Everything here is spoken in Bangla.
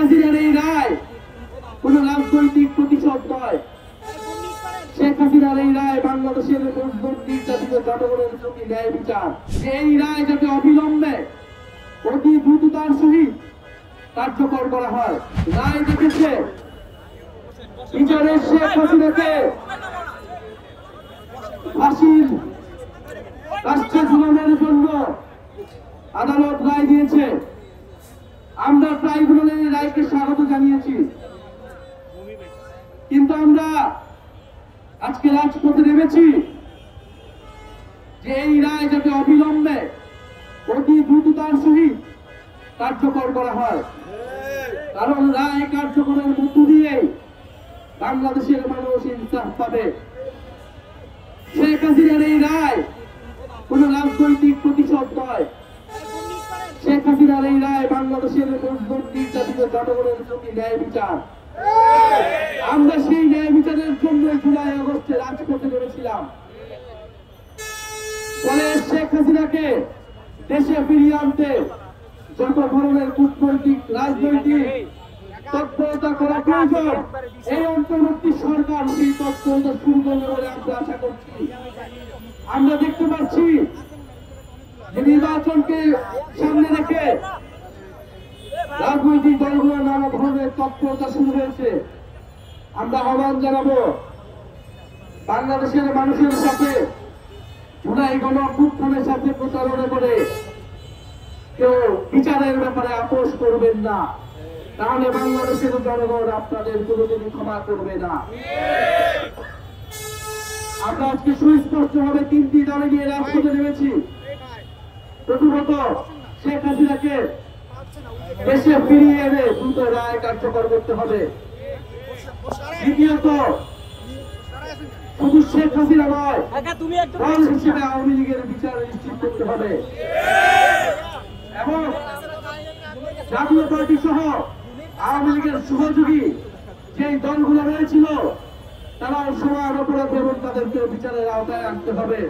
হাসিনার এই রায় কোন রাজনৈতিক প্রতিশোধ নয়। শেখ হাসিনার এই রায় বাংলাদেশের নির্যাতিত জনগণের প্রতি ন্যায় বিচার। এই রায় যাতে অবিলম্বে অতি দ্রুততার সহিত কার্যকর করা হয়। রায় দেখেছে বিচারের শেখ হাসিনাকে ফাঁসির রাষ্ট্রে ঝুলানোর জন্য আদালত রায় দিয়েছে। আমরা ট্রাইব্যুনালের রায়কে স্বাগত জানিয়েছি, কিন্তু আমরা আজকে রাজপথে নেমেছি যে এই রায় যাতে অবিলম্বে অতি দ্রুততার সহিত কার্যকর করা হয়। কারণ রায় কার্যকরের মধ্য দিয়ে বাংলাদেশের মানুষ ইনসাফ পাবে। শেখ হাসিনার এই রায় কোন রাজনৈতিক প্রতিশোধ নয়। শেখ হাসিনার এই রায় বাংলাদেশের নির্যাতিত জনগণের প্রতি ন্যায় বিচার। আমরা সেই ন্যায় বিচারের জন্য জুলাই আগস্টে রাজপথে নেমেছিলাম। ফলে শেখ হাসিনাকে দেশে ফিরিয়ে আনতে যত ধরনের কূটনৈতিক রাজনৈতিক তৎপরতা করা প্রয়োজন, এই অন্তর্বর্তী সরকার সেই তৎপরতা শুরু করবে বলে আমরা আশা করছি। আমরা দেখতে পাচ্ছি যে নির্বাচনকে সামনে রেখে রাজনৈতিক দলগুলোর নানা ধরনের তৎপরতা শুরু হয়েছে। আমরা আহ্বান জানাবো বাংলাদেশের মানুষের সাথে জুলাই গণঅভ্যুত্থানের সাথে প্রতারণা করে কেউ বিচারের ব্যাপারে আপোষ করবেন না, তাহলে বাংলাদেশের জনগণ আপনাদের কোনোদিনই ক্ষমা করবে না। আমরা আজকে সুস্পষ্ট ভাবে তিনটি দলে নিয়ে রাজপথে নেমেছি। প্রথমত, শেখ হাসিনাকে দেশে ফিরিয়ে এনে দ্রুত রায় কার্যকর করতে হবে। দ্বিতীয়ত, শুধু শেখ হাসিনা নয়, দল হিসেবে আওয়ামী লীগের বিচার নিশ্চিত করতে হবে এবং জাতীয় পার্টি সহ আওয়ামী লীগের সহযোগী যে দলগুলো রয়েছিল তারাও সমান অপরাধ এবং তাদেরকে বিচারের আওতায় আনতে হবে।